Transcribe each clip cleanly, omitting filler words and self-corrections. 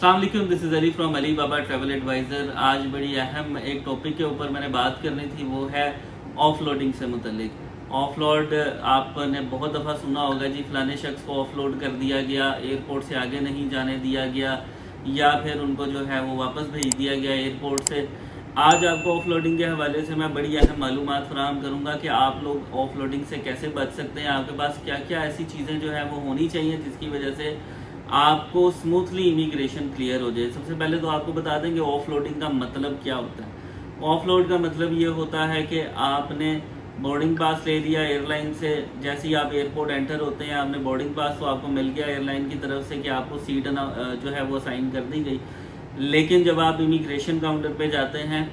अस्सलाम वालेकुम, this is Ali from Ali Baba travel advisor. आज बड़ी अहम एक टॉपिक के ऊपर मैंने बात करनी थी, वो है ऑफलोडिंग से मुतल्लिक। ऑफलोड आपने बहुत दफ़ा सुना होगा जी, फ़लाने शख्स को ऑफलोड कर दिया गया, एयरपोर्ट से आगे नहीं जाने दिया गया, या फिर उनको जो है वो वापस भेज दिया गया एयरपोर्ट से। आज आपको ऑफलोडिंग के हवाले से मैं बड़ी अहम मालूमात फराहम करूँगा कि आप लोग ऑफलोडिंग से कैसे बच सकते हैं। आपके पास क्या क्या ऐसी चीज़ें जो है वो होनी चाहिए जिसकी वजह से आपको स्मूथली इमिग्रेशन क्लियर हो जाए। सबसे पहले तो आपको बता दें कि ऑफलोडिंग का मतलब क्या होता है। ऑफलोड का मतलब ये होता है कि आपने बोर्डिंग पास ले लिया एयरलाइन से, जैसे ही आप एयरपोर्ट एंटर होते हैं आपने बोर्डिंग पास तो आपको मिल गया एयरलाइन की तरफ से कि आपको सीट जो है वो असाइन कर दी गई। लेकिन जब आप इमिग्रेशन काउंटर पे जाते हैं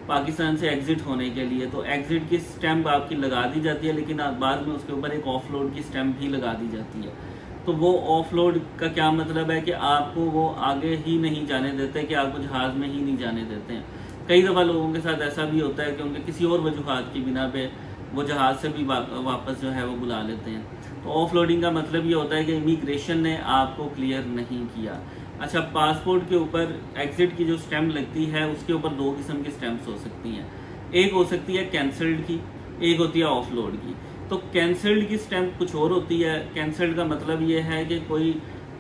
पाकिस्तान से एग्ज़िट होने के लिए, तो एग्ज़िट की स्टैंप आपकी लगा दी जाती है, लेकिन बाद में उसके ऊपर एक ऑफलोड की स्टैंप भी लगा दी जाती है। तो वो ऑफलोड का क्या मतलब है कि आपको वो आगे ही नहीं जाने देते, कि आपको जहाज़ में ही नहीं जाने देते हैं। कई दफ़ा लोगों के साथ ऐसा भी होता है कि उनके किसी और वजूहात की बिना पे वो जहाज़ से भी वापस जो है वो बुला लेते हैं। तो ऑफलोडिंग का मतलब ये होता है कि इमिग्रेशन ने आपको क्लियर नहीं किया। अच्छा, पासपोर्ट के ऊपर एग्ज़िट की जो स्टैंप लगती है उसके ऊपर दो किस्म की स्टैंप्स हो सकती हैं। एक हो सकती है कैंसल्ड की, एक होती है ऑफलोड की। तो कैंसल्ड की स्टैंप कुछ और होती है। कैंसल्ड का मतलब ये है कि कोई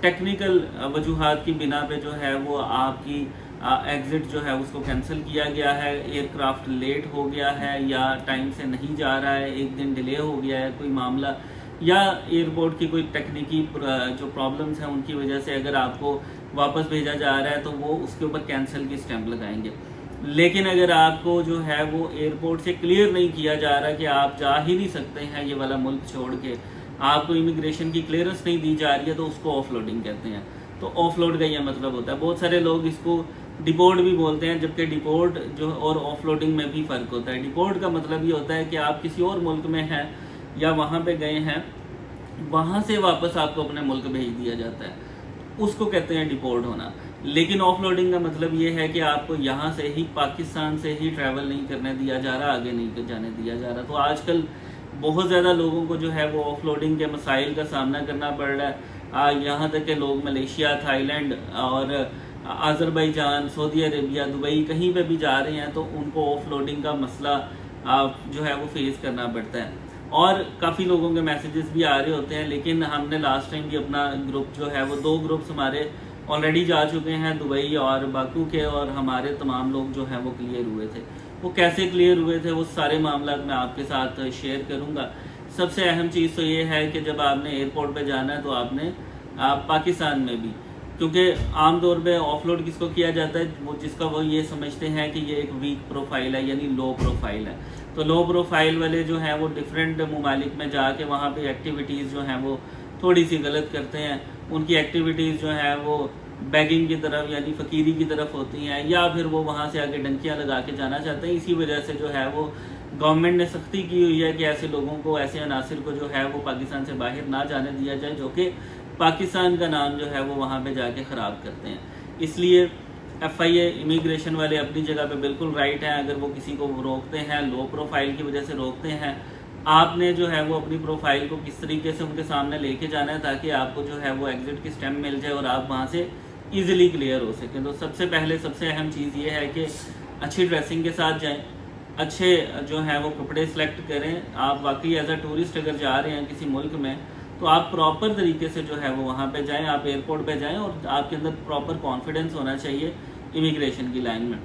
टेक्निकल वजूहात की बिना पे जो है वो आपकी एग्ज़िट जो है उसको कैंसिल किया गया है, एयरक्राफ्ट लेट हो गया है या टाइम से नहीं जा रहा है, एक दिन डिले हो गया है कोई मामला, या एयरपोर्ट की कोई टेक्निकी जो प्रॉब्लम्स हैं उनकी वजह से अगर आपको वापस भेजा जा रहा है तो वो उसके ऊपर कैंसिल की स्टैंप लगाएंगे। लेकिन अगर आपको जो है वो एयरपोर्ट से क्लियर नहीं किया जा रहा कि आप जा ही नहीं सकते हैं ये वाला मुल्क छोड़ के, आपको इमिग्रेशन की क्लियरेंस नहीं दी जा रही है, तो उसको ऑफलोडिंग कहते हैं। तो ऑफलोड का ये मतलब होता है। बहुत सारे लोग इसको डिपोर्ट भी बोलते हैं, जबकि डिपोर्ट जो और ऑफलोडिंग में भी फ़र्क होता है। डिपोर्ट का मतलब ये होता है कि आप किसी और मुल्क में हैं या वहाँ पे गए हैं, वहाँ से वापस आपको अपने मुल्क भेज दिया जाता है, उसको कहते हैं डिपोर्ट होना। लेकिन ऑफलोडिंग का मतलब ये है कि आपको यहाँ से ही, पाकिस्तान से ही ट्रैवल नहीं करने दिया जा रहा, आगे नहीं जाने दिया जा रहा। तो आजकल बहुत ज़्यादा लोगों को जो है वो ऑफलोडिंग के मसाइल का सामना करना पड़ रहा है। यहाँ तक कि लोग मलेशिया, थाईलैंड और अज़रबैजान, सऊदी अरेबिया, दुबई कहीं पे भी जा रहे हैं तो उनको ऑफलोडिंग का मसला जो है वो फेस करना पड़ता है। और काफ़ी लोगों के मैसेजेस भी आ रहे होते हैं, लेकिन हमने लास्ट टाइम भी अपना ग्रुप जो है वो 2 ग्रुप्स हमारे ऑलरेडी जा चुके हैं, दुबई और बाकू के, और हमारे तमाम लोग जो हैं वो क्लियर हुए थे। वो कैसे क्लियर हुए थे वो सारे मामला मैं आपके साथ शेयर करूंगा। सबसे अहम चीज़ तो ये है कि जब आपने एयरपोर्ट पे जाना है तो आपने पाकिस्तान में भी, क्योंकि आमतौर पे ऑफलोड किसको किया जाता है, वो जिसका वो ये समझते हैं कि ये एक वीक प्रोफाइल है, यानी लो प्रोफाइल है। तो लो प्रोफाइल वाले जो हैं वो डिफरेंट ममालिक में जाके वहाँ पे एक्टिविटीज़ जो हैं वो थोड़ी सी गलत करते हैं। उनकी एक्टिविटीज़ जो हैं वो बैगिंग की तरफ यानी फ़कीरी की तरफ होती हैं, या फिर वो वहाँ से आगे डंकियाँ लगा के जाना चाहते हैं। इसी वजह से जो है वो गवर्नमेंट ने सख्ती की हुई है कि ऐसे लोगों को, ऐसे अनासिर को जो है वो पाकिस्तान से बाहर ना जाने दिया जाए, जो कि पाकिस्तान का नाम जो है वो वहाँ पे जाके ख़राब करते हैं। इसलिए FIA इमिग्रेशन वाले अपनी जगह पे बिल्कुल राइट हैं। अगर वो किसी को रोकते हैं, लो प्रोफाइल की वजह से रोकते हैं, आपने जो है वो अपनी प्रोफाइल को किस तरीके से उनके सामने लेके जाना है ताकि आपको जो है वो एग्ज़िट की स्टैंप मिल जाए और आप वहाँ से ईज़िली क्लियर हो सकें। तो सबसे पहले सबसे अहम चीज़ ये है कि अच्छी ड्रेसिंग के साथ जाएँ, अच्छे जो है वो कपड़े सेलेक्ट करें। आप वाकई एज अ टूरिस्ट अगर जा रहे हैं किसी मुल्क में तो आप प्रॉपर तरीके से जो है वो वहाँ पे जाएं, आप एयरपोर्ट पे जाएं और आपके अंदर प्रॉपर कॉन्फिडेंस होना चाहिए इमिग्रेशन की लाइन में।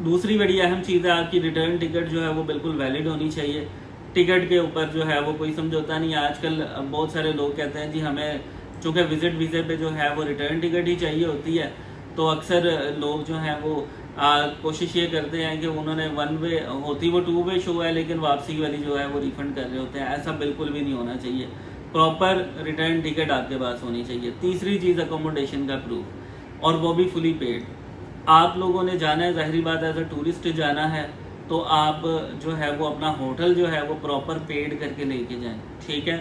दूसरी बड़ी अहम चीज़ है, आपकी रिटर्न टिकट जो है वो बिल्कुल वैलिड होनी चाहिए। टिकट के ऊपर जो है वो कोई समझौता नहीं है। आजकल बहुत सारे लोग कहते हैं जी हमें चूँकि विज़िट वीज़े पे जो है वो रिटर्न टिकट ही चाहिए होती है, तो अक्सर लोग जो हैं वो कोशिश ये करते हैं कि उन्होंने 1 वे होती, वो 2 वे शो है, लेकिन वापसी वाली जो है वो रिफ़ंड कर रहे होते हैं। ऐसा बिल्कुल भी नहीं होना चाहिए। प्रॉपर रिटर्न टिकट आपके पास होनी चाहिए। तीसरी चीज़ अकोमोडेशन का प्रूफ, और वो भी फुली पेड। आप लोगों ने जाना है, ज़ाहिर बात है, एज अ टूरिस्ट जाना है तो आप जो है वो अपना होटल जो है वो प्रॉपर पेड करके लेके जाएं, ठीक है,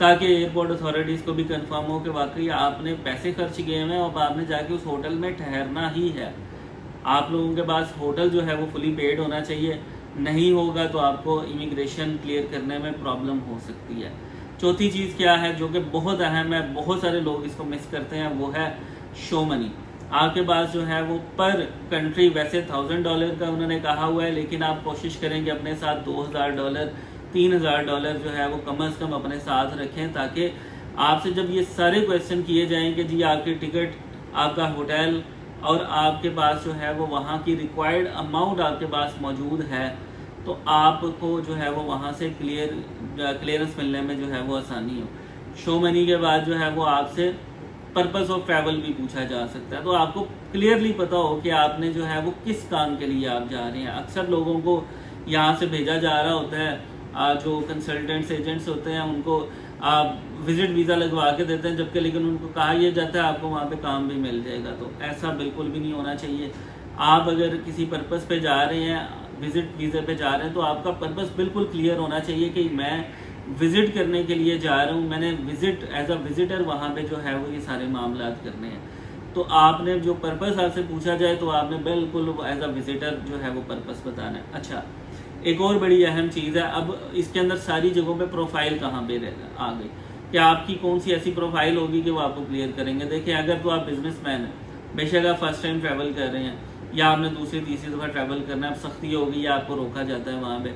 ताकि एयरपोर्ट अथॉरिटीज़ को भी कंफर्म हो कि वाकई आपने पैसे खर्च किए हैं और आपने जाके उस होटल में ठहरना ही है। आप लोगों के पास होटल जो है वो फुली पेड होना चाहिए। नहीं होगा तो आपको इमिग्रेशन क्लियर करने में प्रॉब्लम हो सकती है। चौथी चीज़ क्या है जो कि बहुत अहम है, बहुत सारे लोग इसको मिस करते हैं, वो है शो मनी। آپ کے پاس جو ہے وہ پر کنٹری ویسے $1000 کا انہوں نے کہا ہوا ہے، لیکن آپ کوشش کریں کہ اپنے ساتھ $2000 $3000 جو ہے وہ کم از کم اپنے ساتھ رکھیں، تاکہ آپ سے جب یہ سارے کویسچن کیے جائیں کہ جی آپ کی ٹکٹ، آپ کا ہوٹل اور آپ کے پاس جو ہے وہ وہاں کی ریکوائرڈ اماؤنٹ آپ کے پاس موجود ہے، تو آپ کو جو ہے وہ وہاں سے کلیئرنس ملنے میں جو ہے وہ آسانی ہو۔ شو منی کے بعد جو ہے وہ آپ سے پرپس آف ٹریول بھی پوچھا جا سکتا ہے، تو آپ کو کلیئرلی پتہ ہو کہ آپ نے جو ہے وہ کس کام کے لیے آپ جا رہے ہیں۔ اکثر لوگوں کو یہاں سے بھیجا جا رہا ہوتا ہے، جو کنسلٹنٹس ایجنٹس ہوتے ہیں ان کو وزٹ ویزا لگوا کے دیتے ہیں، جبکہ لیکن ان کو کہا یہ جاتا ہے آپ کو وہاں پہ کام بھی مل جائے گا، تو ایسا بالکل بھی نہیں ہونا چاہیے۔ آپ اگر کسی پرپس پہ جا رہے ہیں، وزٹ ویزے پہ جا رہے ہیں، تو آپ کا پرپس بالکل کلیئر ہونا چاہیے کہ میں وزٹ کرنے کے لیے جا رہا ہوں، میں نے وزٹ ایز اے وزٹر وہاں پہ جو ہے وہ یہ سارے معاملات کرنے ہیں۔ تو آپ نے جو پرپس آپ سے پوچھا جائے تو آپ نے بالکل ایز اے وزٹر جو ہے وہ پرپس بتانا ہے۔ اچھا، ایک اور بڑی اہم چیز ہے، اب اس کے اندر ساری جگہوں پہ پروفائل کہاں پہ آ گئی کہ آپ کی کون سی ایسی پروفائل ہوگی کہ وہ آپ کو کلیئر کریں گے۔ دیکھیں، اگر تو آپ بزنس مین ہیں، بے شک آپ فرسٹ ٹائم ٹریول کر رہے ہیں یا آپ نے دوسری تیسری دفعہ ٹریول کرنا ہے، اب سختی ہوگی یا آپ کو روکا جاتا ہے وہاں پہ،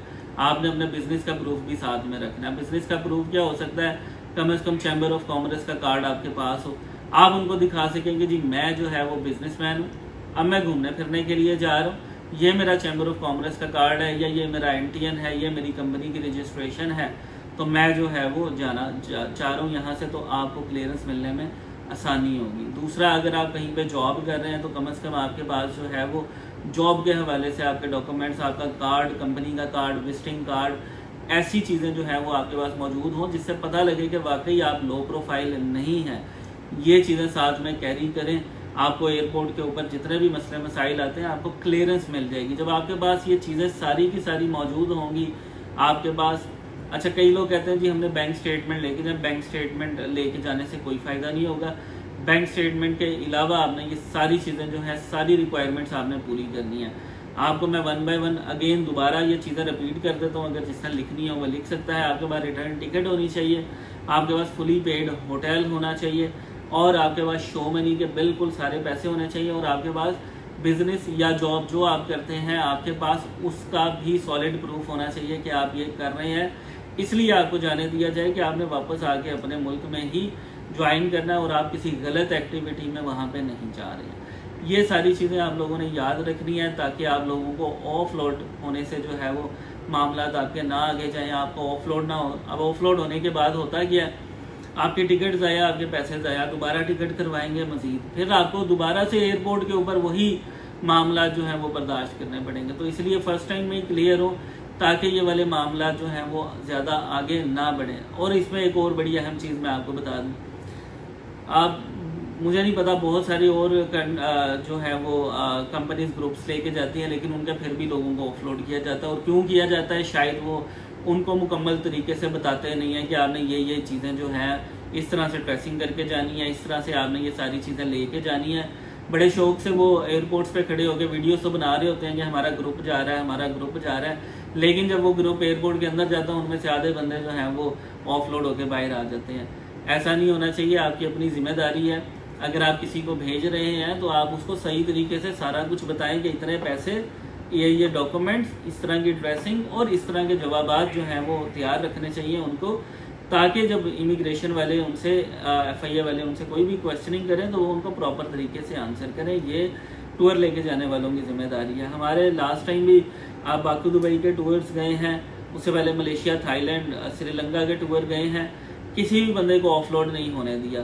آپ نے اپنے بزنس کا پروف بھی ساتھ میں رکھنا ہے۔ بزنس کا پروف کیا ہو سکتا ہے؟ کم از کم چیمبر آف کامرس کا کارڈ آپ کے پاس ہو، آپ ان کو دکھا سکیں کہ جی میں جو ہے وہ بزنس مین ہوں، اب میں گھومنے پھرنے کے لیے جا رہا ہوں، یہ میرا چیمبر آف کامرس کا کارڈ ہے، یا یہ میرا NTN ہے، یہ میری کمپنی کی رجسٹریشن ہے، تو میں جو ہے وہ جانا چاہ رہا ہوں یہاں سے، تو آپ کو کلیئرنس ملنے میں آسانی ہوگی۔ دوسرا، اگر آپ کہیں پہ جاب کر رہے ہیں تو کم از کم آپ کے پاس جو ہے وہ جاب کے حوالے سے آپ کے ڈاکومنٹس، آپ کا کارڈ، کمپنی کا کارڈ، وزٹنگ کارڈ، ایسی چیزیں جو ہیں وہ آپ کے پاس موجود ہوں جس سے پتہ لگے کہ واقعی آپ لو پروفائل نہیں ہیں۔ یہ چیزیں ساتھ میں کیری کریں، آپ کو ایئرپورٹ کے اوپر جتنے بھی مسئلے مسائل آتے ہیں آپ کو کلیئرنس مل جائے گی۔ جب آپ کے پاس یہ چیزیں ساری کی ساری موجود ہوں گی آپ کے پاس۔ اچھا، کئی لوگ کہتے ہیں جی ہم نے بینک سٹیٹمنٹ لے کے جائیں، بینک سٹیٹمنٹ لے کے جانے سے کوئی فائدہ نہیں ہوگا۔ بینک سٹیٹمنٹ کے علاوہ آپ نے یہ ساری چیزیں جو ہیں، ساری ریکوائرمنٹس آپ نے پوری کرنی ہیں۔ آپ کو میں 1 by 1 اگین دوبارہ یہ چیزیں رپیٹ کر دیتا ہوں، اگر جس نے لکھنی ہے وہ لکھ سکتا ہے۔ آپ کے پاس ریٹرن ٹکٹ ہونی چاہیے، آپ کے پاس فلی پیڈ ہوٹل ہونا چاہیے، اور آپ کے پاس شو منی کے بالکل سارے پیسے ہونے چاہیے، اور آپ کے پاس بزنس یا جاب جو آپ کرتے ہیں آپ کے پاس اس کا بھی سالڈ پروف ہونا چاہیے کہ آپ یہ کر رہے ہیں، اس لیے آپ کو جانے دیا جائے کہ آپ نے واپس آ کے اپنے ملک میں ہی جوائن کرنا ہے اور آپ کسی غلط ایکٹیویٹی میں وہاں پہ نہیں جا رہے ہیں۔ یہ ساری چیزیں آپ لوگوں نے یاد رکھنی ہے تاکہ آپ لوگوں کو آف لوڈ ہونے سے جو ہے وہ معاملات آپ کے نہ آگے جائیں، آپ کو آف لوڈ نہ ہو۔ اب آف لوڈ ہونے کے بعد ہوتا کیا ہے، آپ کی ٹکٹ ضائع، آپ کے پیسے ضائع، دوبارہ ٹکٹ کروائیں گے مزید، پھر آپ کو دوبارہ سے ایئرپورٹ کے اوپر وہی معاملات جو ہیں وہ برداشت کرنے پڑیں گے۔ تو اس لیے فرسٹ ٹائم میں ہی کلیئر ہو تاکہ یہ والے معاملات جو ہیں وہ زیادہ آگے نہ بڑھیں۔ اور اس میں ایک اور بڑی اہم چیز میں آپ کو بتا دوں، آپ مجھے نہیں پتا، بہت ساری اور جو ہے وہ کمپنیز گروپس لے کے جاتی ہیں، لیکن ان کا پھر بھی لوگوں کو آف لوڈ کیا جاتا ہے، اور کیوں کیا جاتا ہے شاید وہ ان کو مکمل طریقے سے بتاتے نہیں ہیں کہ آپ نے یہ چیزیں جو ہیں اس طرح سے ٹریسنگ کر کے جانی ہے، اس طرح سے آپ نے یہ ساری چیزیں لے کے جانی ہے۔ بڑے شوق سے وہ ایئرپورٹس پہ کھڑے ہو کے ویڈیوز تو بنا رہے ہوتے ہیں کہ ہمارا گروپ جا رہا ہے، ہمارا گروپ جا رہا ہے، لیکن جب وہ گروپ ایئرپورٹ کے اندر جاتا ہے ان میں سے آدھے بندے جو ہیں وہ آف لوڈ ہو کے باہر آ جاتے ہیں۔ ایسا نہیں ہونا چاہیے، آپ کی اپنی ذمہ داری ہے، اگر آپ کسی کو بھیج رہے ہیں تو آپ اس کو صحیح طریقے سے سارا کچھ بتائیں کہ اتنے پیسے، یہ ڈاکومنٹس، اس طرح کی ڈریسنگ اور اس طرح کے جوابات جو ہیں وہ تیار رکھنے چاہیے ان کو، تاکہ جب امیگریشن والے ان سے FIA والے ان سے کوئی بھی کویسچننگ کریں تو وہ ان کو پراپر طریقے سے آنسر کریں۔ یہ ٹور لے کے جانے والوں کی ذمہ داری ہے۔ ہمارے لاسٹ ٹائم بھی آپ باکو دبئی کے ٹورز گئے ہیں، اس سے پہلے Malaysia, Thai land, Sri Lanka کے ٹور گئے ہیں، کسی بھی بندے کو آف لوڈ نہیں ہونے دیا،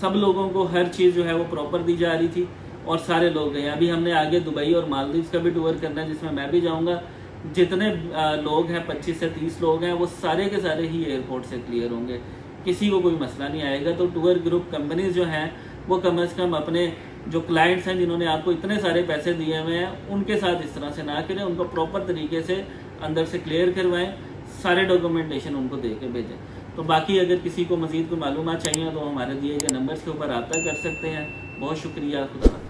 سب لوگوں کو ہر چیز جو ہے وہ پراپر دی جا رہی تھی اور سارے لوگ گئے۔ ابھی ہم نے آگے دبئی اور مالدیوز کا بھی ٹور کرنا ہے جس میں بھی جاؤں گا۔ جتنے لوگ ہیں 25 سے 30 لوگ ہیں وہ سارے کے سارے ہی ایئرپورٹ سے کلیئر ہوں گے، کسی کو کوئی مسئلہ نہیں آئے گا۔ تو ٹور گروپ کمپنیز جو ہیں وہ کم از کم اپنے جو کلائنٹس ہیں جنہوں نے آپ کو اتنے سارے پیسے دیے ہوئے ہیں ان کے ساتھ اس طرح سے نہ کریں، ان کو پراپر طریقے سے اندر سے کلیئر کروائیں، سارے ڈاکومنٹیشن ان کو دے کے بھیجیں۔ تو باقی اگر کسی کو مزید کوئی معلومات چاہیے تو ہمارے دیے گئے نمبرز کے اوپر رابطہ کر سکتے ہیں۔ بہت شکریہ، خدا حافظ۔